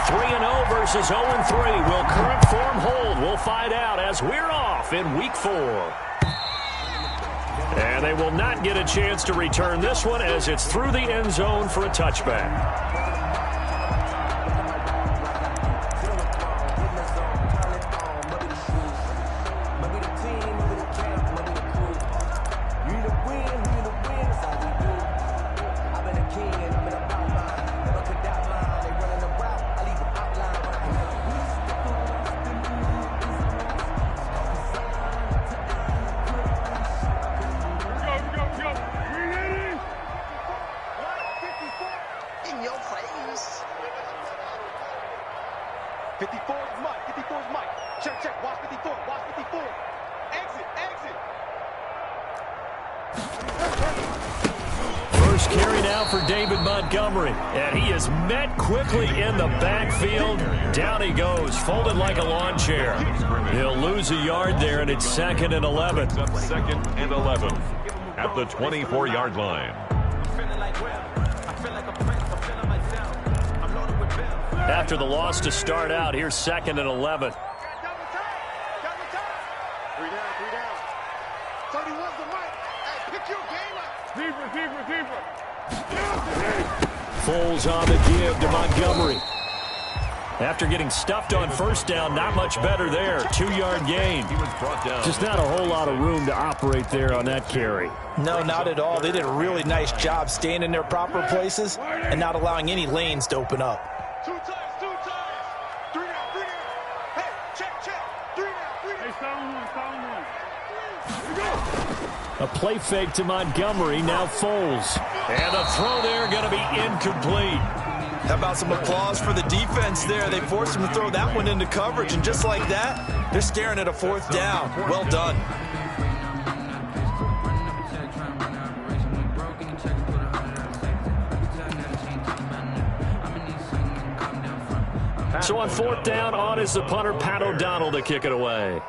3-0 versus 0-3. Will current form hold? We'll find out as we're off in Week 4. And they will not get a chance to return this one as it's through the end zone for a touchback. First carry now for David Montgomery, and he is met quickly in the backfield. Down he goes, folded like a lawn chair. He'll lose a yard there, and it's 2nd and 11. Second and 11 at the 24-yard line. After the loss to start out, here's 2nd and 11. 3 down. 31's the mic. Hey, pick your game up. Keeper. Foles on the give to Montgomery. After getting stuffed on first down, not much better there. 2-yard gain. He was brought down. Just not a whole lot of room to operate there on that carry. No, not at all. They did a really nice job staying in their proper places and not allowing any lanes to open up. 2 times. 3 down. Hey, check. 3 down. Hey, sound one. Here we go. A play fake to Montgomery, now Foles. And the throw there going to be incomplete. How about some applause for the defense there? They forced him to throw that one into coverage, and just like that, they're staring at a 4th down. Well done. So on 4th down, on is the punter, Pat O'Donnell, to kick it away.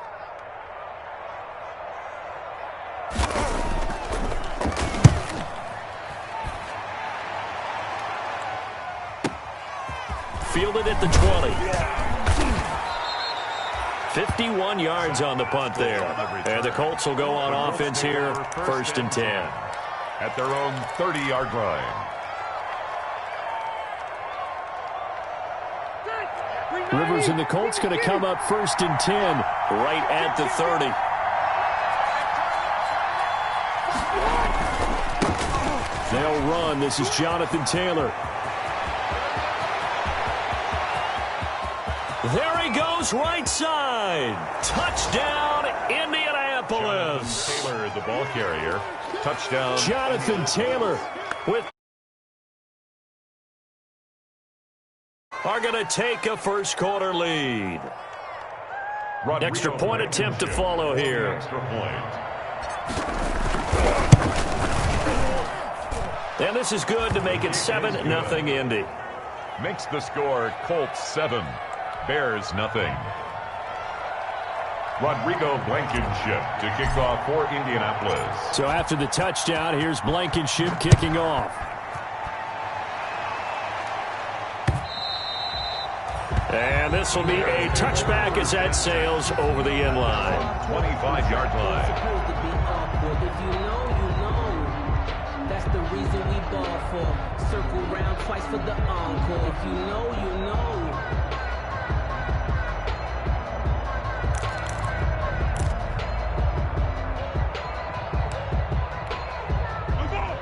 Fielded at the 20. 51 yards on the punt there. And the Colts will go on offense here, 1st and 10. At their own 30-yard line. Rivers and the Colts going to come up 1st and 10, right at the 30. They'll run. This is Jonathan Taylor. There he goes, right side. Touchdown, Indianapolis. Taylor, the ball carrier. Touchdown. Jonathan Taylor with are going to take a first-quarter lead. Extra point attempt to follow here. Extra point. And this is good to make it 7-0 Indy. Makes the score Colts 7. Bears nothing. Rodrigo Blankenship to kick off for Indianapolis. So after the touchdown, here's Blankenship kicking off. And this will be a touchback as that sails over the end line. 25-yard line. If you know, you know. That's the reason we ball for. Circle round twice for the encore. If you know, you know.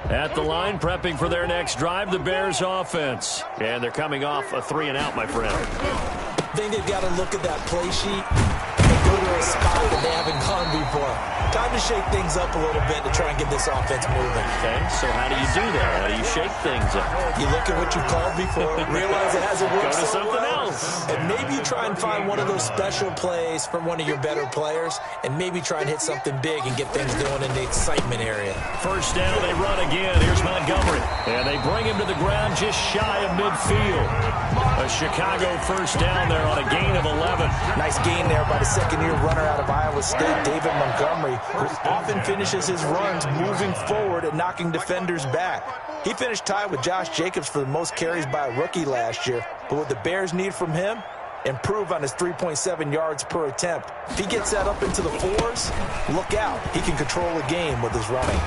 At the line, prepping for their next drive, the Bears offense. And they're coming off a 3-and-out, my friend. I think they've got to look at that play sheet and go to a spot that they haven't gone before. Time to shake things up a little bit to try and get this offense moving. Okay, so how do you do that? How do you shake things up? You look at what you called before, realize it hasn't worked Go to so something well, else. and maybe you try and find one of those special plays from one of your better players, and maybe try and hit something big and get things going in the excitement area. First down, they run again. Here's Montgomery. And they bring him to the ground just shy of midfield. A Chicago first down there on a gain of 11. Nice gain there by the second-year runner out of Iowa State, David Montgomery, who often finishes his runs moving forward and knocking defenders back. He finished tied with Josh Jacobs for the most carries by a rookie last year. But what the Bears need from him, improve on his 3.7 yards per attempt. If he gets that up into the 4s, look out. He can control the game with his running.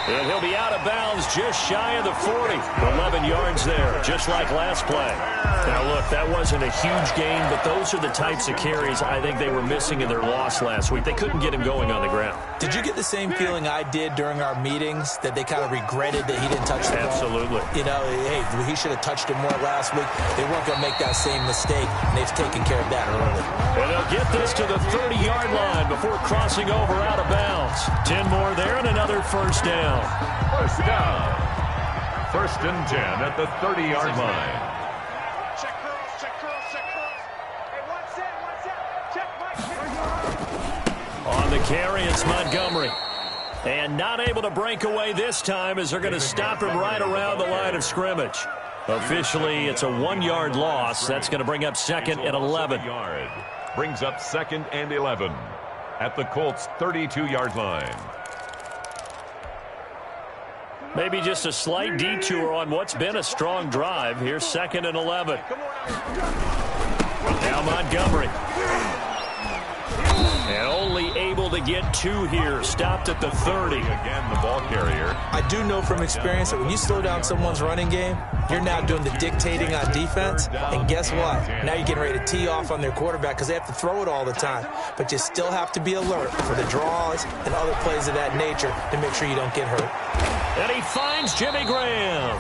And he'll be out of bounds just shy of the 40. 11 yards there, just like last play. Now, look, that wasn't a huge gain, but those are the types of carries I think they were missing in their loss last week. They couldn't get him going on the ground. Did you get the same feeling I did during our meetings, that they kind of regretted that he didn't touch the ball? Absolutely. You know, hey, he should have touched it more last week. They weren't going to make that same mistake, and they've taken care of that early. And they'll get this to the 30-yard line before crossing over out of bounds. 10 more there and another first down. First down. First and 10 at the 30-yard line. Check curls, check curls, check curls. Hey, one set. Check Mike. On the carry, it's Montgomery. And not able to break away this time as they're going to stop him right around the line of scrimmage. Officially, it's a 1-yard loss. That's going to bring up second and 11. Brings up second and 11 at the Colts' 32-yard line. Maybe just a slight detour on what's been a strong drive. Here's second and 11. Now Montgomery. And only able to get 2 here. Stopped at the 30. Again, the ball carrier. I do know from experience that when you slow down someone's running game, you're now doing the dictating on defense. And guess what? Now you're getting ready to tee off on their quarterback because they have to throw it all the time. But you still have to be alert for the draws and other plays of that nature to make sure you don't get hurt. And he finds Jimmy Graham.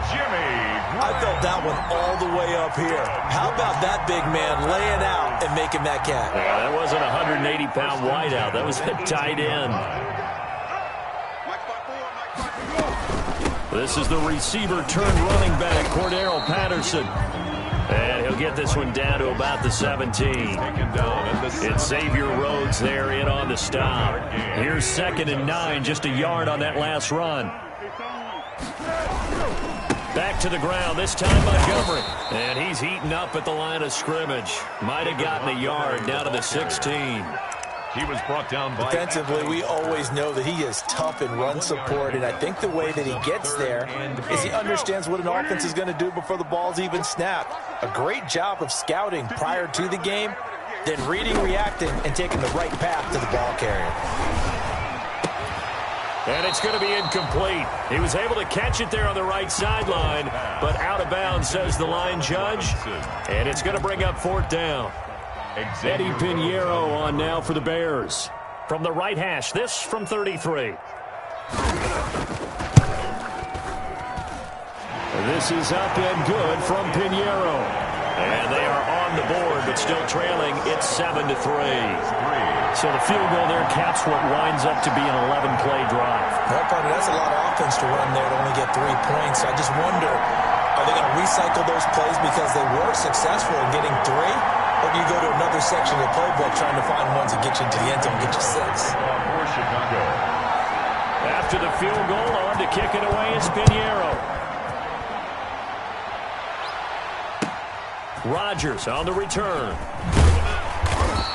I felt that one all the way up here. How about that big man laying out and making that catch? Yeah, that wasn't a 180-pound wideout. That was a tight end. This is the receiver turned running back, Cordero Patterson. And he'll get this one down to about the 17. It's Xavier Rhodes there in on the stop. Here's second and 9, just a yard on that last run. Back to the ground, this time Montgomery. And he's heating up at the line of scrimmage. Might have gotten a yard down to the 16. He was brought down by... Defensively, we always know that he is tough in run support, and I think the way that he gets there is he understands what an offense is going to do before the ball's even snapped. A great job of scouting prior to the game, then reading, reacting, and taking the right path to the ball carrier. And it's going to be incomplete. He was able to catch it there on the right sideline, but out of bounds, says the line judge. And it's going to bring up fourth down. Eddie Pinheiro on now for the Bears. From the right hash, this from 33. This is up and good from Pinheiro. And they are on the board, but still trailing. It's 7-3. So the field goal there caps what winds up to be an 11-play drive. Well, partner, that's a lot of offense to run there to only get 3 points. I just wonder, are they going to recycle those plays because they were successful in getting 3? Or do you go to another section of the playbook trying to find ones that get you into the end zone and get you 6? For Chicago. After the field goal, on to kick it away is Pinheiro. Rodgers on the return.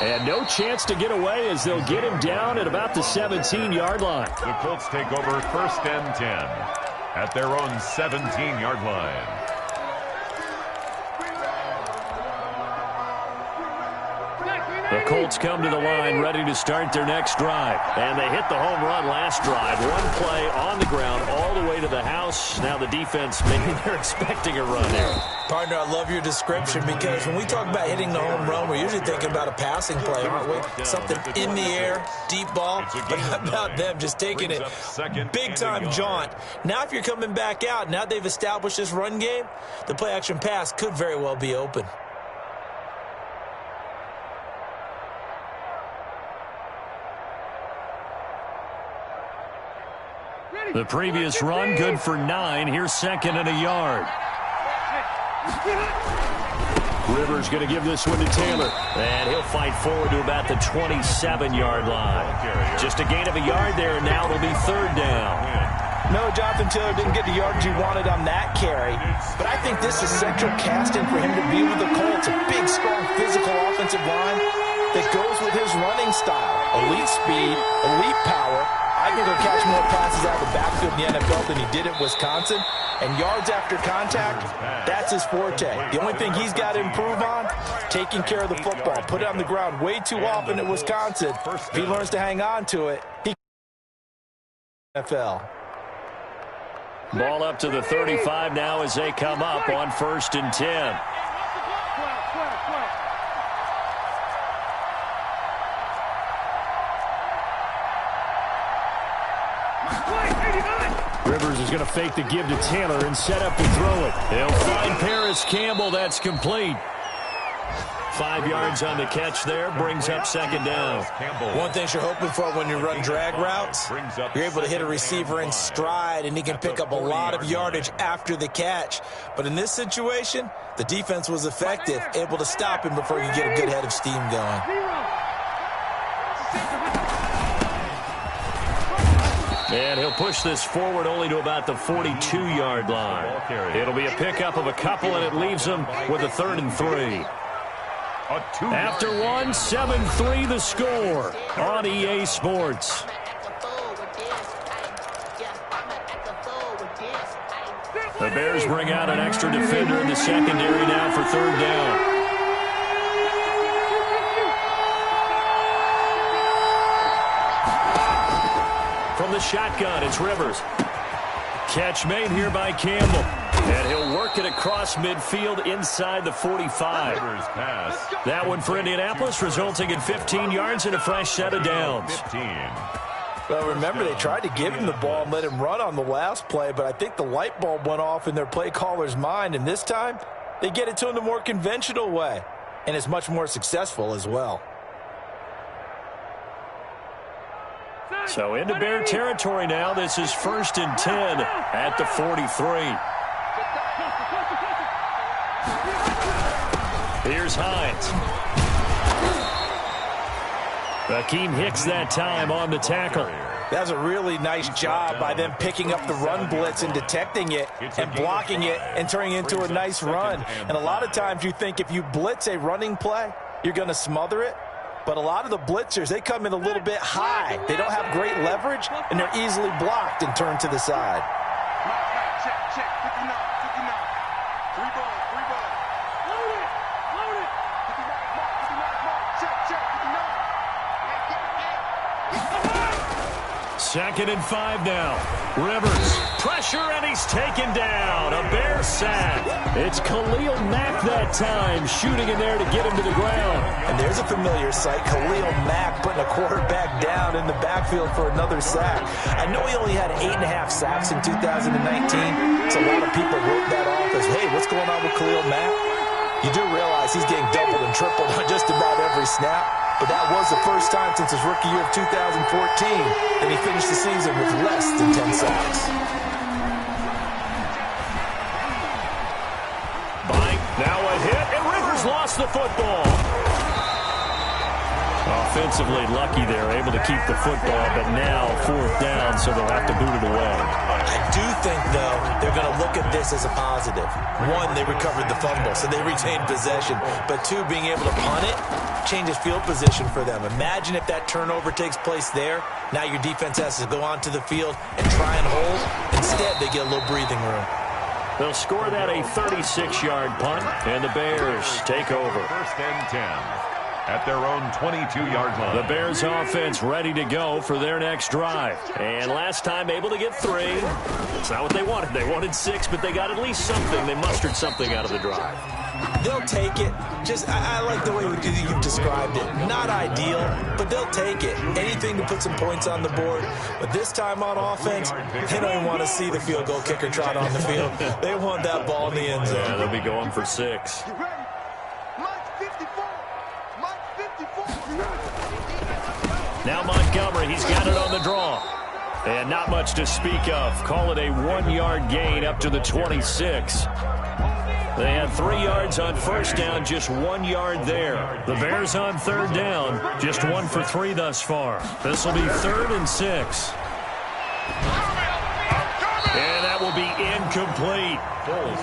And no chance to get away as they'll get him down at about the 17-yard line. The Colts take over first and 10 at their own 17-yard line. The Colts come to the line ready to start their next drive. And they hit the home run last drive. 1 play on the ground all the way to the house. Now the defense, maybe they're expecting a run here. Partner, I love your description because when we talk about hitting the home run, we're usually thinking about a passing play, aren't we? Something in the air, deep ball. But how about them just taking it big-time jaunt? Now if you're coming back out, now they've established this run game, the play-action pass could very well be open. The previous run, good for 9. Here's second and a yard. Rivers going to give this one to Taylor. And he'll fight forward to about the 27-yard line. Just a gain of a yard there, and now it'll be third down. No Jonathan Taylor didn't get the yardage he wanted on that carry, but I think this is central casting for him to be with the Colts. A big, strong, physical offensive line that goes with his running style. Elite speed, elite power. I think he'll catch more passes out of the backfield in the NFL than he did at Wisconsin. And yards after contact, that's his forte. The only thing he's got to improve on, taking care of the football. Put it on the ground way too often at Wisconsin. If he learns to hang on to it, he can NFL. Ball up to the 35 now as they come up on 1st and 10. Rivers is going to fake the give to Taylor and set up to throw it. They'll find Paris Campbell. That's complete. 5 yards on the catch there. Brings up 2nd down. One thing you're hoping for when you run drag routes, you're able to hit a receiver in stride, and he can pick up a lot of yardage after the catch. But in this situation, the defense was effective, able to stop him before you get a good head of steam going. And he'll push this forward only to about the 42-yard line. It'll be a pickup of a couple, and it leaves them with a 3rd and 3. After one, 7-3 the score on EA Sports. The Bears bring out an extra defender in the secondary now for 3rd down. From the shotgun, it's Rivers. Catch made here by Campbell. And he'll work it across midfield inside the 45. That one for Indianapolis, resulting in 15 yards and a fresh set of downs. Well, remember, they tried to give him the ball and let him run on the last play, but I think the light bulb went off in their play caller's mind, and this time they get it to him the more conventional way, and it's much more successful as well. So into Bear territory now. This is 1st and 10 at the 43. Here's Hines. Akeem Hicks that time on the tackle. That was a really nice job by them picking up the run blitz and detecting it and blocking it and turning it into a nice run. And a lot of times you think if you blitz a running play, you're going to smother it. But a lot of the blitzers, they come in a little bit high. They don't have great leverage, and they're easily blocked and turned to the side. Check. 59. 3 ball. Load it. 59. Check. 2nd and 5 now. Rivers, pressure, and he's taken down. A Bear sack. It's Khalil Mack that time, shooting in there to get him to the ground. And there's a familiar sight, Khalil Mack putting a quarterback down in the backfield for another sack. I know he only had 8.5 sacks in 2019, so a lot of people wrote that off as, hey, what's going on with Khalil Mack? You do realize he's getting doubled and tripled on just about every snap, but that was the first time since his rookie year of 2014 that he finished the season with less than 10 sacks. Now a hit, and Rivers lost the football. Offensively lucky there, able to keep the football, but now 4th down, so they'll have to boot it away. I do think, though, they're going to look at this as a positive. 1, they recovered the fumble, so they retained possession. But 2, being able to punt it changes field position for them. Imagine if that turnover takes place there. Now your defense has to go onto the field and try and hold. Instead, they get a little breathing room. They'll score that a 36-yard punt, and the Bears take over. 1st and 10 at their own 22-yard line. The Bears offense ready to go for their next drive. And last time able to get 3. It's not what they wanted. They wanted 6, but they got at least something. They mustered something out of the drive. They'll take it. I like the way you've described it. Not ideal, but they'll take it. Anything to put some points on the board. But this time on offense, they don't even want to see the field goal kicker trot on the field. They want that ball in the end zone. Yeah, they'll be going for 6. You ready? Mike 54. Now Montgomery, he's got it on the draw. And not much to speak of. Call it a 1-yard gain up to the 26. They had 3 yards on 1st down, just 1 yard there. The Bears on 3rd down, just 1 for 3 thus far. This will be 3rd and 6. incomplete.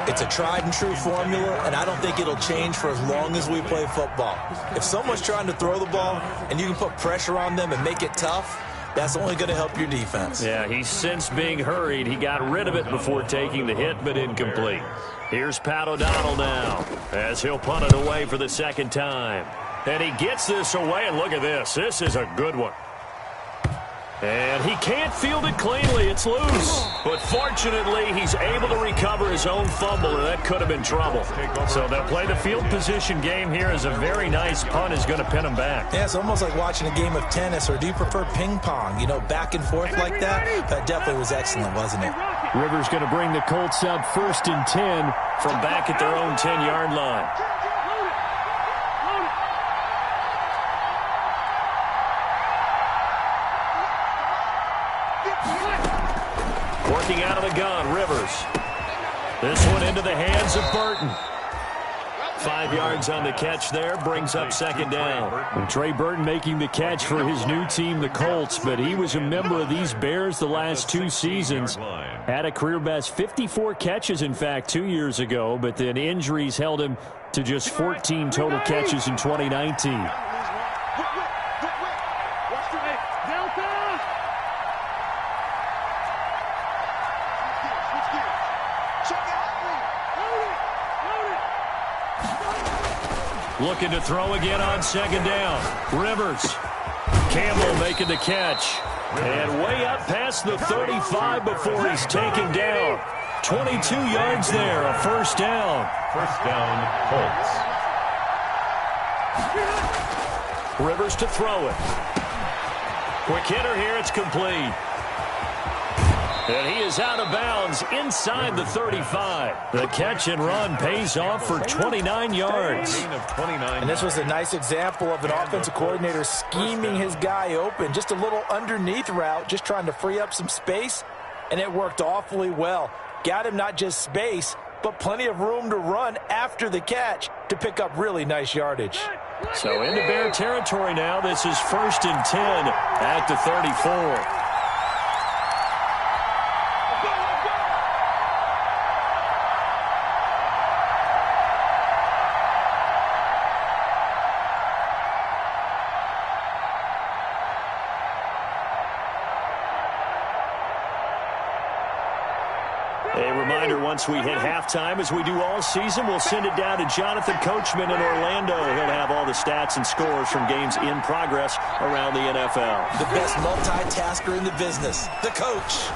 It's a tried and true formula, and I don't think it'll change for as long as we play football. If someone's trying to throw the ball and you can put pressure on them and make it tough, that's only going to help your defense. Yeah, he's since being hurried. He got rid of it before taking the hit, but incomplete. Here's Pat O'Donnell now as he'll punt it away for the second time. And he gets this away, and look at this. This is a good one. And he can't field it cleanly. It's loose. But fortunately, he's able to recover his own fumble, and that could have been trouble. So they'll play the field position game here as a very nice punt is going to pin him back. Yeah, it's almost like watching a game of tennis, or do you prefer ping pong? You know, back and forth like that? That definitely was excellent, wasn't it? Rivers going to bring the Colts up 1st and 10 from back at their own 10-yard line. Working out of the gun, Rivers. This one into the hands of Burton. 5 yards on the catch there, brings up second down. And Trey Burton making the catch for his new team, the Colts, but he was a member of these Bears the last 2 seasons. Had a career best 54 catches, in fact, 2 years ago, but then injuries held him to just 14 total catches in 2019. Looking to throw again on second down. Rivers. Campbell making the catch. And way up past the 35 before he's taken down. 22 yards there, a first down. First down, Colts. Rivers to throw it. Quick hitter here, it's complete. And he is out of bounds inside the 35. The catch and run pays off for 29 yards. And this was a nice example of an offensive coordinator scheming his guy open. Just a little underneath route, just trying to free up some space, and it worked awfully well. Got him not just space, but plenty of room to run after the catch to pick up really nice yardage. So into Bear territory now. This is 1st and 10 at the 34. Once we hit halftime, as we do all season, we'll send it down to Jonathan Coachman in Orlando. He'll have all the stats and scores from games in progress around the NFL. The best multitasker in the business, the coach.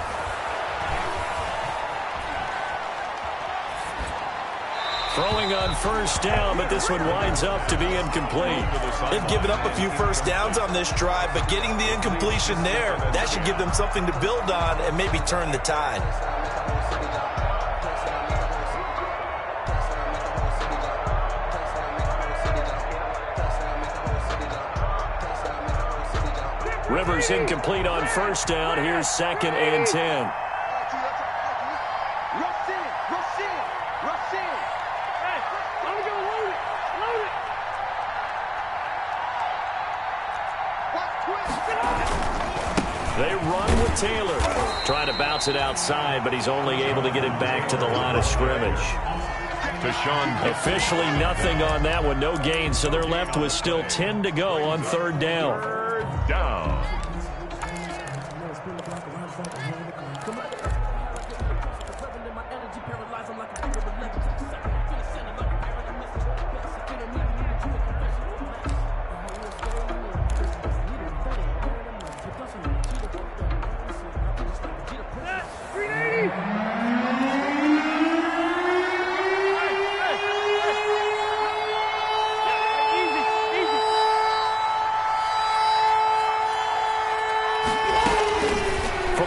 Throwing on first down, but this one winds up to be incomplete. They've given up a few first downs on this drive, but getting the incompletion there, that should give them something to build on and maybe turn the tide. Rivers incomplete on first down. Here's 2nd and 10. They run with Taylor. Trying to bounce it outside, but he's only able to get it back to the line of scrimmage. Officially nothing on that one, no gain, so they're left with still 10 to go on 3rd down. Down.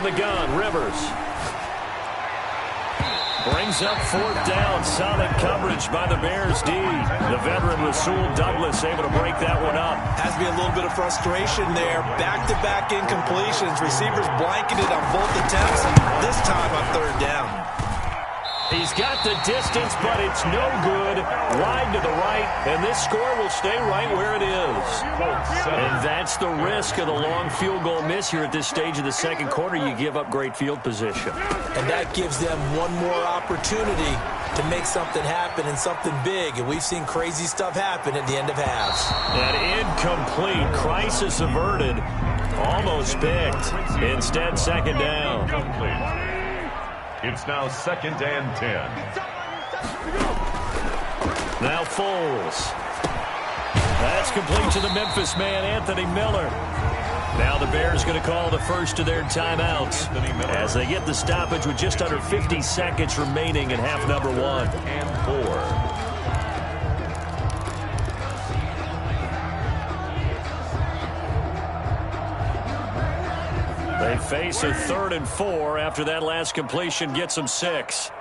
The gun, Rivers. Brings up 4th down. Solid coverage by the Bears D. The veteran Rasul Douglas able to break that one up. Has to be a little bit of frustration there. Back-to-back incompletions. Receivers blanketed on both attempts, this time on 3rd down. He's got the distance, but it's no good. Wide to the right, and this score will stay right where it is. And that's the risk of the long field goal miss here at this stage of the second quarter. You give up great field position. And that gives them one more opportunity to make something happen and something big. And we've seen crazy stuff happen at the end of halves. An incomplete, crisis averted, almost picked. Instead, second down. It's now 2nd and 10. Now Foles. That's complete to the Memphis man, Anthony Miller. Now the Bears going to call the first of their timeouts as they get the stoppage with just under 50 seconds remaining in half number 1. And 4. They face a 3rd and 4 after that last completion gets them 6.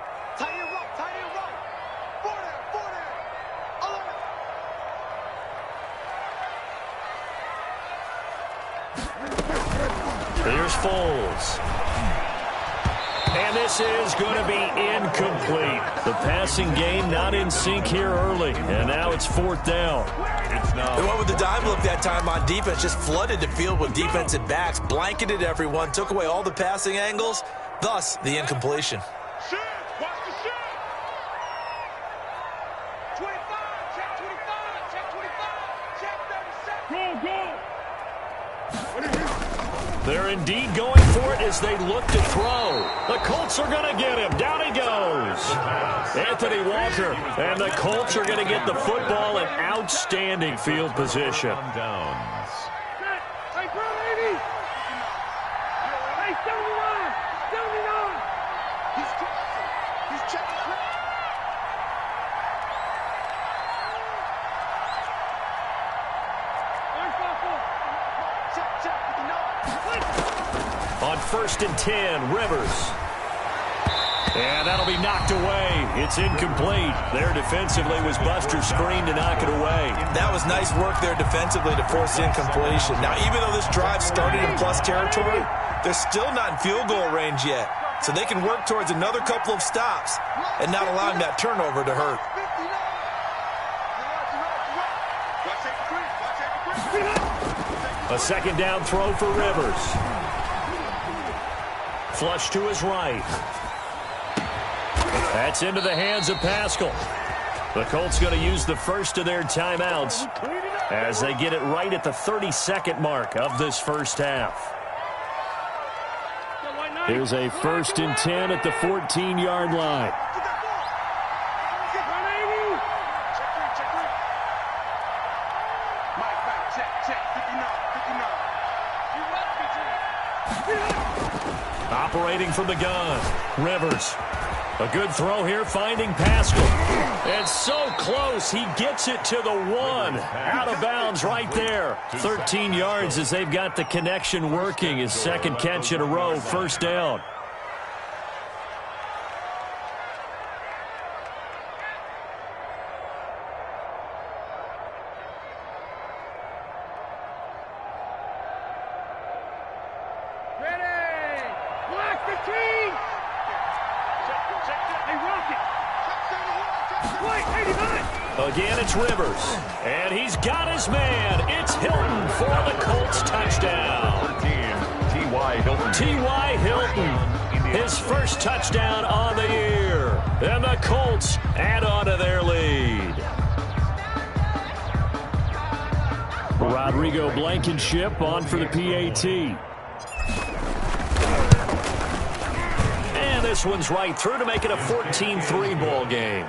Here's Foles. And this is going to be incomplete. The passing game not in sync here early. And now it's 4th down. They went with the dime look that time on defense, just flooded the field with defensive backs, blanketed everyone, took away all the passing angles, thus the incompletion. Shit, watch the shit. 25, check 25, check 25, check 37. Go. They're indeed going for it as they look to throw. The Colts are going to get him. Down he goes. Anthony Walker. And the Colts are going to get the football in outstanding field position. Downs. Hey, bro, baby. Hey, 79. He's checking. On 1st and 10, Rivers. And that'll be knocked away. It's incomplete. There defensively was Buster's screen to knock it away. That was nice work there defensively to force incompletion. Now, even though this drive started in plus territory, they're still not in field goal range yet. So they can work towards another couple of stops and not allowing that turnover to hurt. A 2nd down throw for Rivers. Flush to his right. That's into the hands of Pascal. The Colts going to use the first of their timeouts as they get it right at the 32nd mark of this first half. Here's a 1st and 10 at the 14-yard line. Operating from the gun, Rivers. A good throw here, finding Pascal. And so close, he gets it to the 1. Out of bounds right there. 13 yards as they've got the connection working. His 2nd catch in a row, 1st down. Again, it's Rivers. And he's got his man. It's Hilton for the Colts touchdown. 13, T.Y. Hilton. T.Y. Hilton, his first touchdown on the year. And the Colts add on to their lead. Rodrigo Blankenship on for the PAT. And this one's right through to make it a 14-3 ball game.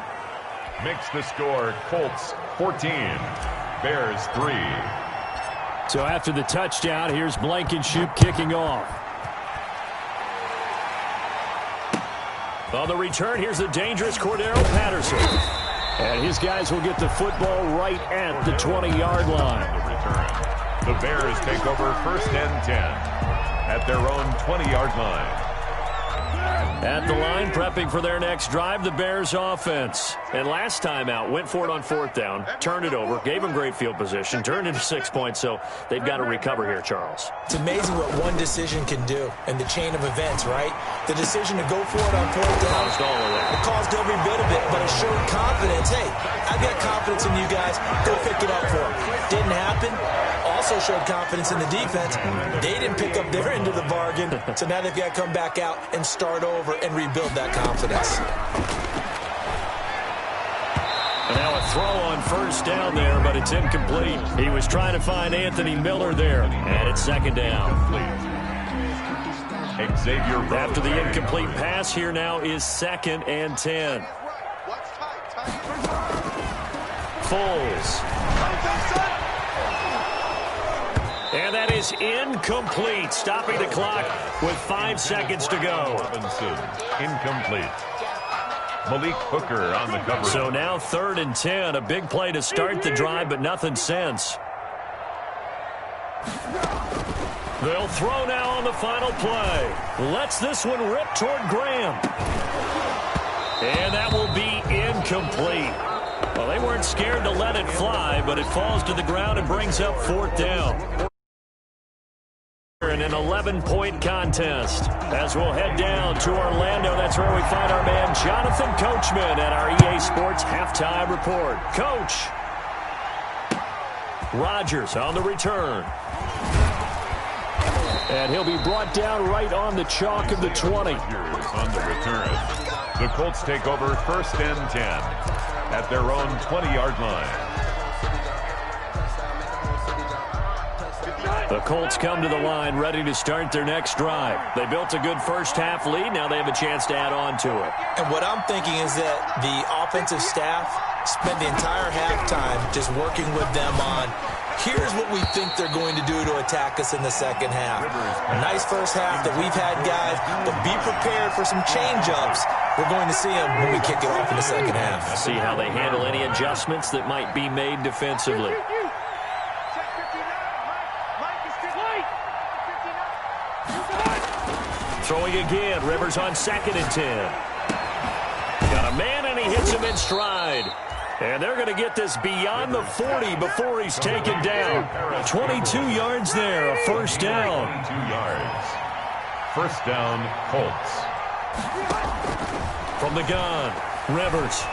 Makes the score Colts 14, Bears 3. So after the touchdown, here's Blankenship kicking off. On the return, here's the dangerous Cordero Patterson. And his guys will get the football right at the 20-yard line. The Bears take over 1st and 10 at their own 20-yard line. At the line, prepping for their next drive, the Bears offense. And last time out, went for it on 4th down, turned it over, gave them great field position, turned into 6 points, so they've got to recover here, Charles. It's amazing what one decision can do in the chain of events, right? The decision to go for it on 4th down, Caused all of that. it caused every bit of it, but it showed confidence. Hey, I've got confidence in you guys. Go pick it up for them. Didn't happen. Also showed confidence in the defense. They didn't pick up their end of the bargain, so now they've got to come back out and start over and rebuild that confidence. And now a throw on 1st down there, but it's incomplete. He was trying to find Anthony Miller there, and it's 2nd down. Xavier After the incomplete pass, here now is 2nd and 10. Foles. And that is incomplete, stopping the clock with 5 seconds to go. Robinson, incomplete. Malik Hooker on the cover. So now 3rd and 10, a big play to start the drive, but nothing since. They'll throw now on the final play. Lets this one rip toward Graham. And that will be incomplete. Well, they weren't scared to let it fly, but it falls to the ground and brings up 4th down. In an 11-point contest. As we'll head down to Orlando, that's where we find our man Jonathan Coachman at our EA Sports Halftime Report. Coach. Rodgers on the return. And he'll be brought down right on the chalk of the 20. On the return. The Colts take over 1st and 10 at their own 20-yard line. The Colts come to the line ready to start their next drive. They built a good first-half lead. Now they have a chance to add on to it. And what I'm thinking is that the offensive staff spent the entire halftime just working with them on, here's what we think they're going to do to attack us in the second half. A nice first half that we've had, guys, but be prepared for some change-ups. We're going to see them when we kick it off in the second half. See how they handle any adjustments that might be made defensively. Throwing again, Rivers on 2nd and 10. Got a man, and he hits him in stride. And they're going to get this beyond the 40 before he's taken down. 22 yards there, a 1st down. 22 yards. 1st down, Colts. From the gun, Rivers.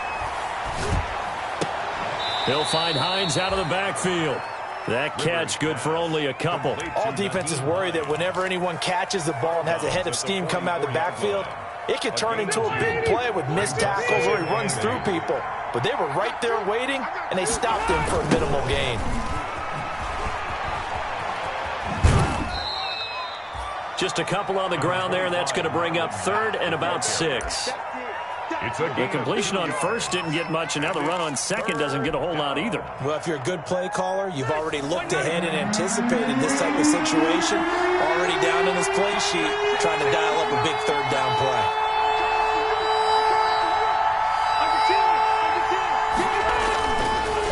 He'll find Hines out of the backfield. That catch good for only a couple. All defenses worry that whenever anyone catches the ball and has a head of steam come out of the backfield, it could turn into a big play with missed tackles or he runs through people. But they were right there waiting, and they stopped him for a minimal gain. Just a couple on the ground there, and that's going to bring up 3rd and about 6. The completion on 1st didn't get much, and now the run on 2nd doesn't get a whole lot either. Well, if you're a good play caller, you've already looked ahead and anticipated this type of situation. Already down in his play sheet, trying to dial up a big 3rd down play.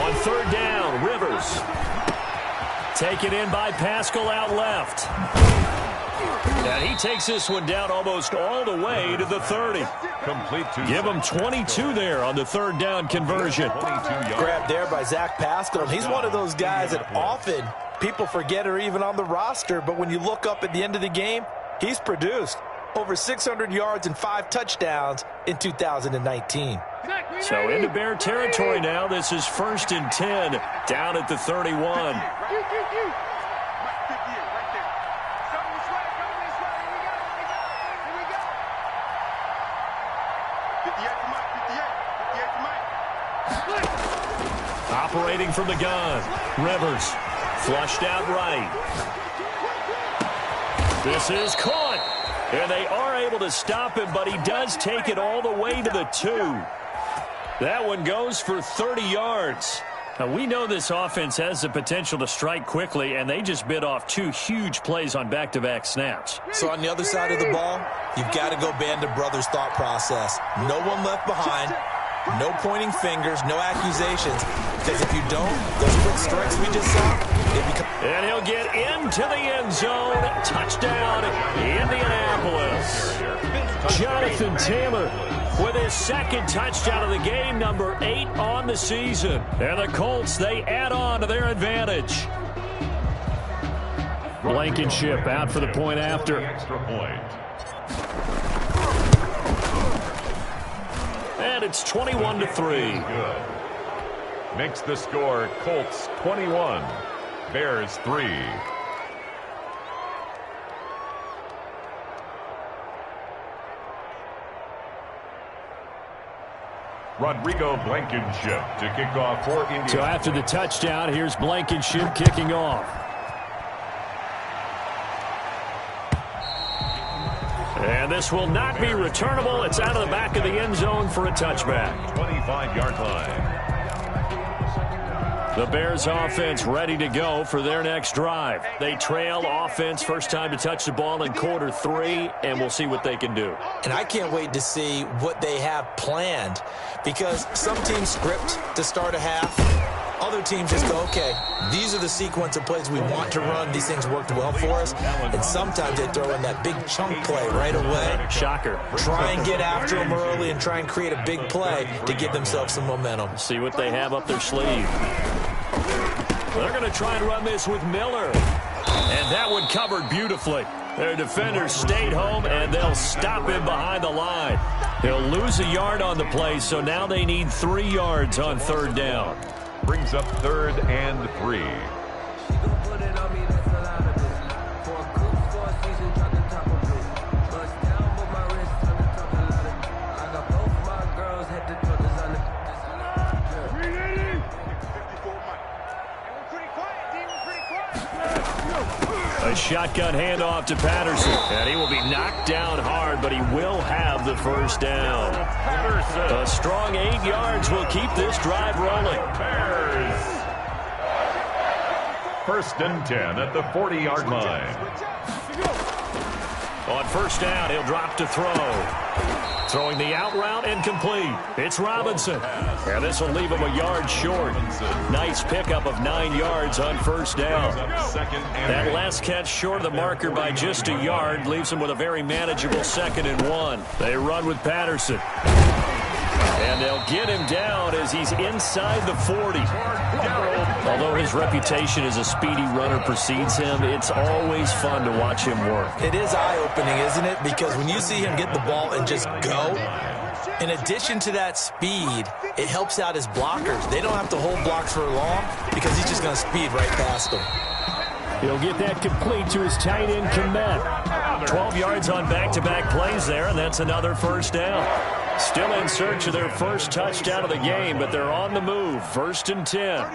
On 3rd down, Rivers. Taken in by Pascal out left. And he takes this one down almost all the way to the 30. Complete to Give him 22 there on the 3rd down conversion. Grabbed there by Zach Pascal. He's one of those guys that often people forget are even on the roster, but when you look up at the end of the game, he's produced over 600 yards and 5 touchdowns in 2019. So into Bear territory now. This is 1st and 10 down at the 31. Operating from the gun, Rivers flushed out right. This is caught, and they are able to stop him, but he does take it all the way to the 2. That one goes for 30 yards. Now, we know this offense has the potential to strike quickly, and they just bit off 2 huge plays on back-to-back snaps. So on the other side of the ball, you've got to go Band of Brothers thought process. No one left behind. No pointing fingers, no accusations, because if you don't, those quick strikes we just saw, they become... And he'll get into the end zone. Touchdown, Indianapolis. Jonathan Taylor with his second touchdown of the game, number 8 on the season. And the Colts, they add on to their advantage. Blankenship out for the point after. Extra point. And it's 21-3. Good. Makes the score Colts 21, Bears 3. Rodrigo Blankenship to kick off for India. So after the touchdown, here's Blankenship kicking off. And this will not be returnable. It's out of the back of the end zone for a touchback. 25-yard line. The Bears offense ready to go for their next drive. They trail offense, first time to touch the ball in quarter 3, and we'll see what they can do. And I can't wait to see what they have planned, because some teams script to start a half. Other teams just go, okay, these are the sequence of plays we want to run. These things worked well for us. And sometimes they throw in that big chunk play right away. Shocker. Try and get after them early and try and create a big play to give themselves some momentum. See what they have up their sleeve. They're going to try and run this with Miller. And that one covered beautifully. Their defenders stayed home, and they'll stop him behind the line. He'll lose a yard on the play, so now they need 3 yards on third down. Brings up 3rd and 3. A shotgun handoff to Patterson. And he will be knocked down hard, but he will have the first down. A strong 8 yards will keep this drive rolling. Bears. 1st and 10 at the 40-yard line. On first down, he'll drop to throw. Throwing the out route incomplete. It's Robinson. And this will leave him a yard short. Nice pickup of 9 yards on first down. That last catch short of the marker by just a yard leaves him with a very manageable 2nd and 1. They run with Patterson. And they'll get him down as he's inside the 40. Although his reputation as a speedy runner precedes him, it's always fun to watch him work. It is eye-opening, isn't it? Because when you see him get the ball and just go, in addition to that speed, it helps out his blockers. They don't have to hold blocks for long because he's just going to speed right past them. He'll get that complete to his tight end, Komet. 12 yards on back-to-back plays there, and that's another first down. Still in search of their first touchdown of the game, but they're on the move. 1st and 10.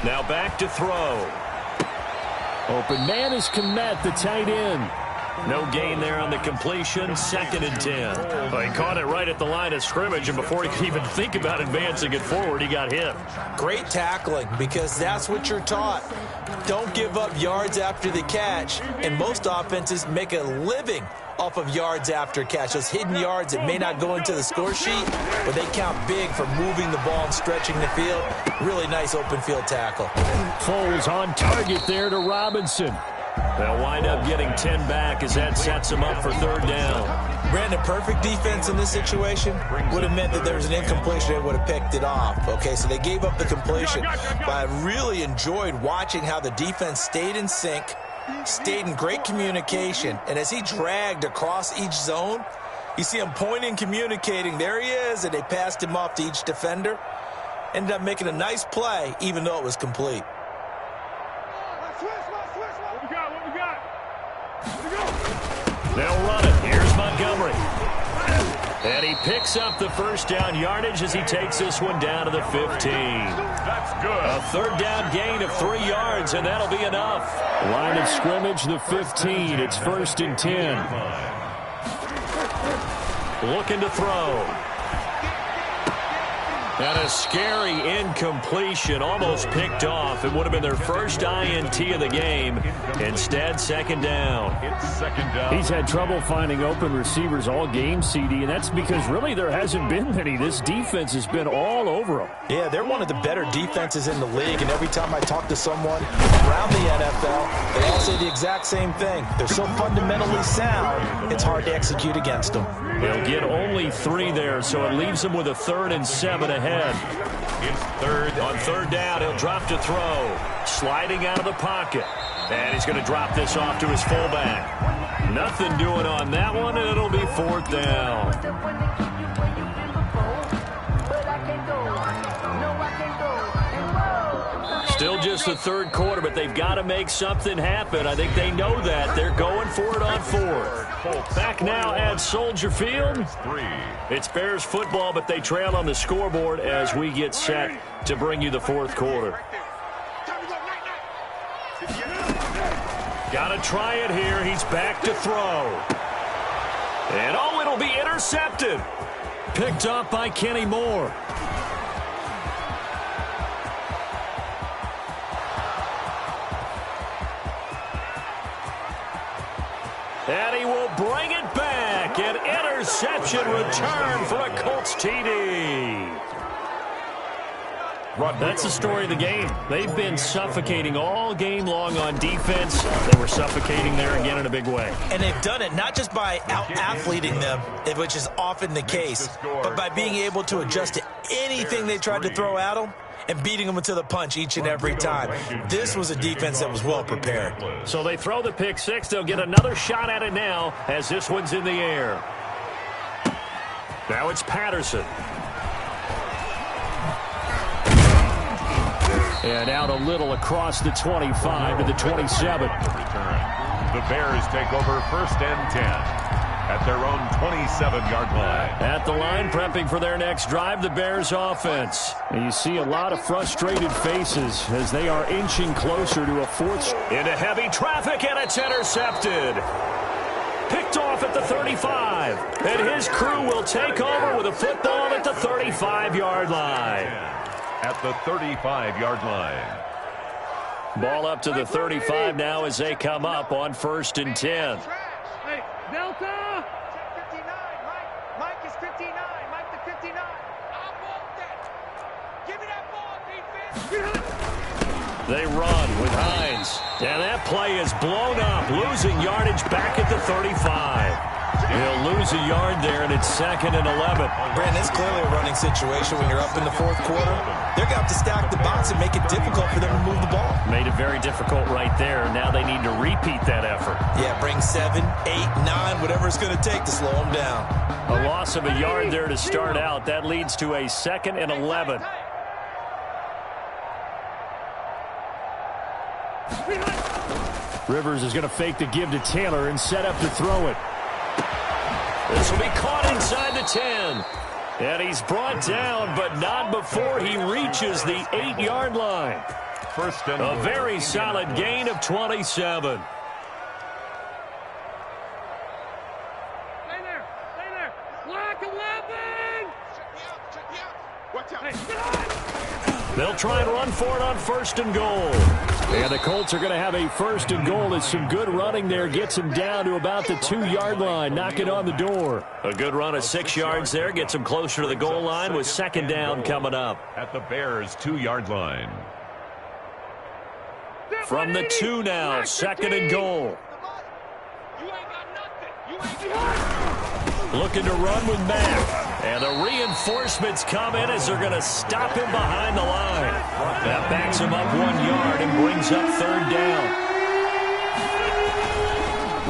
Now back to throw. Open man is Komet, the tight end. No gain there on the completion. 2nd and 10. Well, he caught it right at the line of scrimmage, and before he could even think about advancing it forward, he got hit. Great tackling, because that's what you're taught. Don't give up yards after the catch, and most offenses make a living off of yards after catch. Those hidden yards that may not go into the score sheet, but they count big for moving the ball and stretching the field. Really nice open field tackle. Foles on target there to Robinson. They'll wind up getting 10 back as that sets them up for 3rd down. Brandon, perfect defense in this situation would have meant that there was an incompletion. They would have picked it off. Okay, so they gave up the completion. But I really enjoyed watching how the defense stayed in sync, stayed in great communication. And as he dragged across each zone, you see him pointing, communicating. There he is, and they passed him off to each defender. Ended up making a nice play, even though it was complete. They'll run it. Here's Montgomery. And he picks up the first down yardage as he takes this one down to the 15. That's good. A 3rd down gain of 3 yards, and that'll be enough. Line of scrimmage, the 15. It's 1st and 10. Looking to throw. And a scary incompletion, almost picked off. It would have been their first INT of the game. Instead, second down. It's second down. He's had trouble finding open receivers all game, CD, and that's because really there hasn't been many. This defense has been all over them. Yeah, they're one of the better defenses in the league, and every time I talk to someone around the NFL, they all say the exact same thing. They're so fundamentally sound, it's hard to execute against them. They'll get only 3 there, so it leaves them with a 3rd and 7 ahead. It's third. On third down, he'll drop to throw. Sliding out of the pocket. And he's going to drop this off to his fullback. Nothing doing on that one, and it'll be 4th down. Still just the third quarter, but they've got to make something happen. I think they know that. They're going for it on 4th. Back now at Soldier Field. It's Bears football, but they trail on the scoreboard as we get set to bring you the 4th quarter. Got to try it here. He's back to throw. And, oh, it'll be intercepted. Picked up by Kenny Moore. And he will bring it back. An interception return for a Colts TD. That's the story of the game. They've been suffocating all game long on defense. They were suffocating there again in a big way. And they've done it not just by out-athleting them, which is often the case, but by being able to adjust to anything they tried to throw at them and beating them to the punch each and every time. This was a defense that was well prepared. So they throw the pick 6. They'll get another shot at it now as this one's in the air. Now it's Patterson. And out a little across the 25 to the 27. The Bears take over 1st and 10 at their own 27-yard line. At the line, prepping for their next drive, the Bears offense. And you see a lot of frustrated faces as they are inching closer to a 4th. Into heavy traffic, and it's intercepted. Picked off at the 35. And his crew will take over with a football at the 35-yard line. At the 35-yard line. Ball up to the 35 now as they come up on 1st and 10. Hey, Delta! Check 59. Mike is 59. Mike the 59. I want that. Give me that ball, defense. They run with Hines. And that play is blown up, losing yardage back at the 35. He'll lose a yard there, and it's 2nd and 11. Brandon, it's clearly a running situation when you're up in the 4th quarter. They're going to have to stack the box and make it difficult for them to move the ball. Made it very difficult right there. Now they need to repeat that effort. Yeah, bring 7, 8, 9, whatever it's going to take to slow them down. A loss of a yard there to start out. That leads to a 2nd and 11. Rivers is going to fake the give to Taylor and set up to throw it. This will be caught inside the 10. And he's brought down, but not before he reaches the 8-yard line. A very solid gain of 27. Stay there. Stay there. Black 11. Check me out. Watch out. Hey. They'll try and run for it on 1st and goal. And the Colts are going to have a 1st and goal as some good running there gets him down to about the 2-yard line, knocking on the door. A good run of 6 yards there gets him closer to the goal line with 2nd down coming up. At the Bears' 2-yard line. From the 2 now, 2nd and goal. You ain't got nothing. Looking to run with Mack. And the reinforcements come in as they're going to stop him behind the line. That backs him up 1 yard and brings up 3rd down.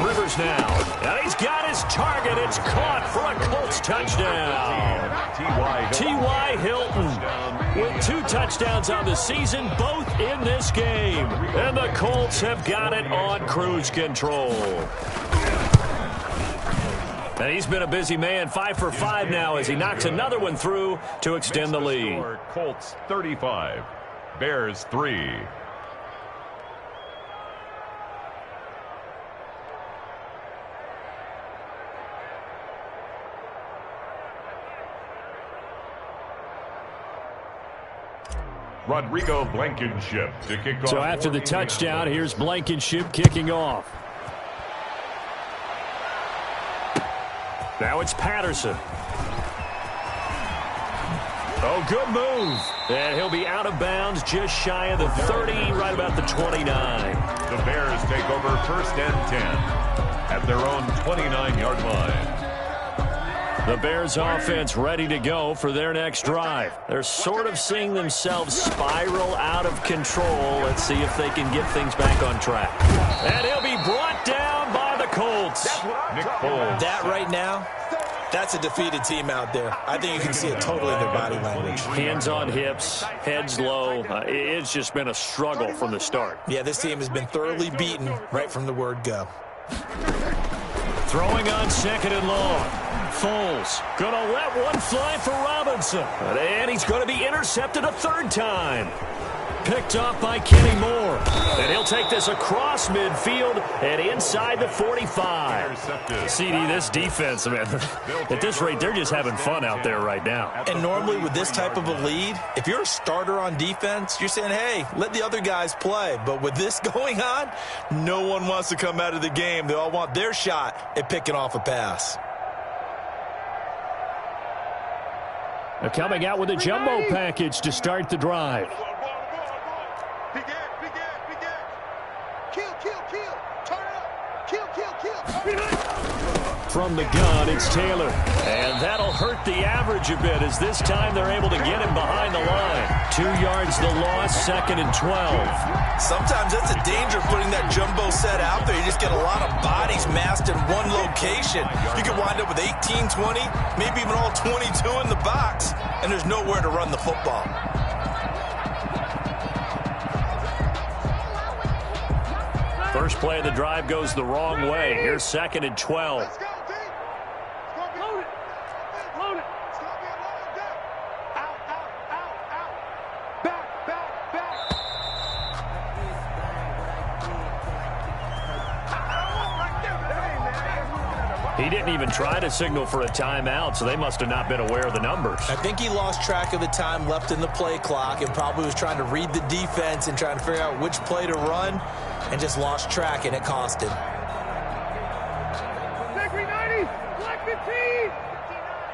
Rivers now. And he's got his target. It's caught for a Colts touchdown. T.Y. Hilton with 2 touchdowns on the season, both in this game. And the Colts have got it on cruise control. And he's been a busy man, 5 for 5 now as he knocks another one through to extend the lead. Colts 35, Bears 3. Rodrigo Blankenship to kick off. So after the touchdown, here's Blankenship kicking off. Now it's Patterson. Oh, good move. And he'll be out of bounds just shy of the 30, right about the 29. The Bears take over 1st and 10 at their own 29-yard line. The Bears offense ready to go for their next drive. They're sort of seeing themselves spiral out of control. Let's see if they can get things back on track. And he'll be brought down by the Colts. Nick Foles. That right now, that's a defeated team out there. I think you can see it totally in their body language. Hands on hips, heads low. It's just been a struggle from the start. Yeah, this team has been thoroughly beaten right from the word go. Throwing on 2nd and long. Foles going to let one fly for Robinson. And he's going to be intercepted a 3rd time. Picked off by Kenny Moore. And he'll take this across midfield and inside the 45. CD, this defense, man, at this rate, they're just having fun out there right now. And normally with this type of a lead, if you're a starter on defense, you're saying, hey, let the other guys play. But with this going on, no one wants to come out of the game. They all want their shot at picking off a pass. They're coming out with a jumbo package to start the drive. Big Ed. Kill. Turn it up. Kill. From the gun, it's Taylor. And that'll hurt the average a bit as this time they're able to get him behind the line. 2 yards the loss, 2nd and 12. Sometimes that's a danger of putting that jumbo set out there. You just get a lot of bodies massed in one location. You could wind up with 18, 20, maybe even all 22 in the box, and there's nowhere to run the football. First play of the drive goes the wrong way. Here's 2nd and 12. Let's go, D. It's going to be loaded. Load it. It's going to be a load down. Out. Back. He didn't even try to signal for a timeout, so they must have not been aware of the numbers. I think he lost track of the time left in the play clock and probably was trying to read the defense and trying to figure out which play to run and just lost track, and it cost him. Take 390. Black 15. 59.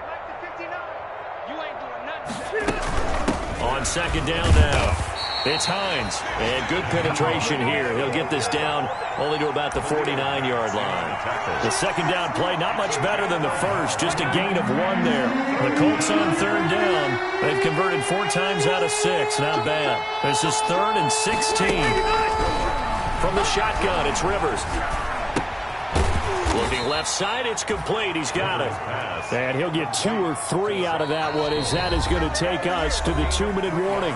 Mike the 59. You ain't doing nothing. On 2nd down now. It's Hines. And good penetration here. He'll get this down only to about the 49-yard line. The 2nd down play, not much better than the first. Just a gain of 1 there. The Colts on 3rd down. They've converted 4 times out of 6. Not bad. This is 3rd and 16. From the shotgun, it's Rivers. Looking left side, it's complete. He's got it. And he'll get 2 or 3 out of that one, as that is going to take us to the 2-minute warning.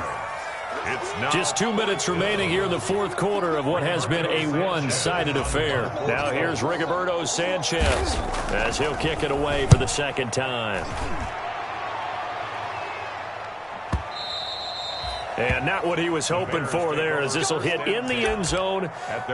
Just 2 minutes remaining here in the 4th quarter of what has been a one-sided affair. Now here's Rigoberto Sanchez as he'll kick it away for the 2nd time. And not what he was hoping for there, as this will hit in the end zone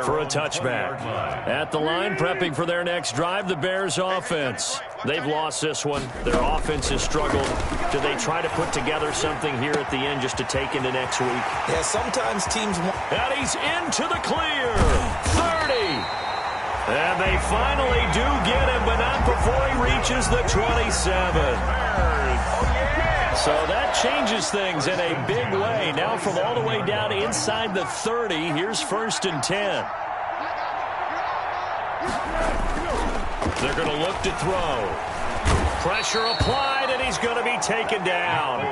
for a touchback. At the line, prepping for their next drive, the Bears offense. They've lost this one. Their offense has struggled. Do they try to put together something here at the end just to take into next week? Yeah, sometimes teams want... And he's into the clear. 30. And they finally do get him, but not before he reaches the 27. So that changes things in a big way. Now from all the way down inside the 30, here's 1st and 10. They're going to look to throw. Pressure applied, and he's going to be taken down.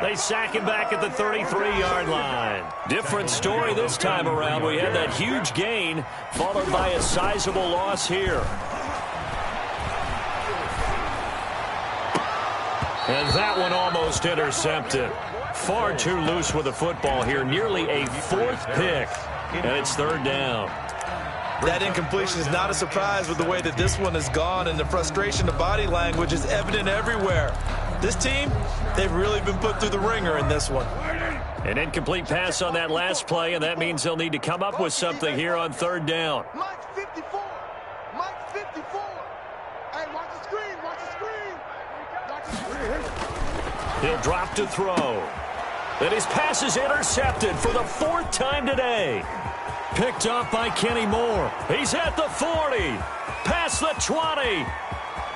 They sack him back at the 33-yard line. Different story this time around. We had that huge gain, followed by a sizable loss here. And that one almost intercepted. Far too loose with the football here. Nearly a 4th pick. And it's 3rd down. That incompletion is not a surprise with the way that this one has gone, and the frustration of body language is evident everywhere. This team, they've really been put through the ringer in this one. An incomplete pass on that last play, and that means they'll need to come up with something here on 3rd down. Mike's 54. Mike's 54. Hey, watch the screen. Watch the screen. Watch the screen. He'll drop to throw. And his pass is intercepted for the 4th time today. Picked off by Kenny Moore. He's at the 40. Past the 20.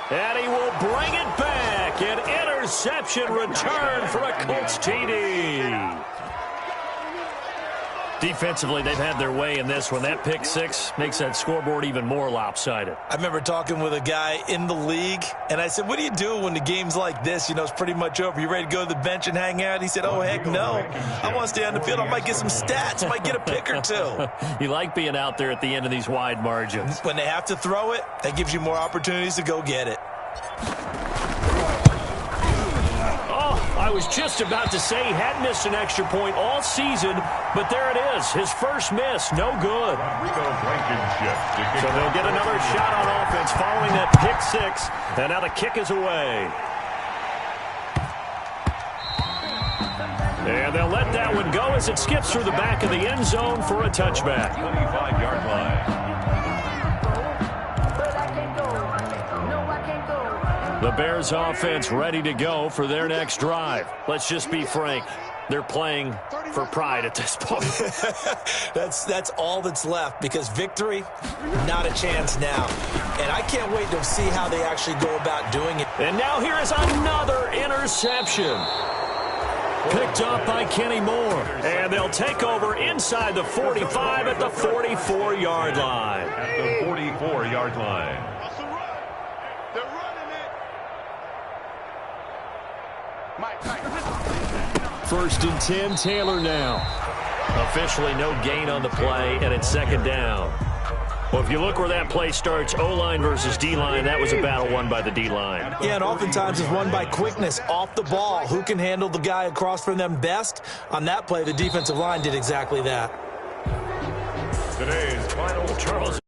And he will bring it back. An interception return for a Colts TD. Defensively, they've had their way in this one. That pick six makes that scoreboard even more lopsided. I remember talking with a guy in the league, and I said, what do you do when the game's like this? You know, it's pretty much over. You ready to go to the bench and hang out? He said, oh, heck no. I want to stay on the field. I might get some stats. I might get a pick or two. You like being out there at the end of these wide margins. When they have to throw it, that gives you more opportunities to go get it. I was just about to say he hadn't missed an extra point all season, but there it is. His first miss, no good. So they'll get another shot on offense following that pick six, and now the kick is away. And they'll let that one go as it skips through the back of the end zone for a touchback. 25-yard line. The Bears offense ready to go for their next drive. Let's just be frank. They're playing for pride at this point. That's all that's left, because victory, not a chance now. And I can't wait to see how they actually go about doing it. And now here is another interception. Picked up by Kenny Moore. And they'll take over inside the 45 at the 44-yard line. At the 44-yard line. First and 10, Taylor now. Officially no gain on the play, and it's second down. Well, if you look where that play starts, O-line versus D-line, that was a battle won by the D-line. Yeah, and oftentimes it's won by quickness off the ball. Who can handle the guy across from them best? On that play, the defensive line did exactly that. Today's final Charles.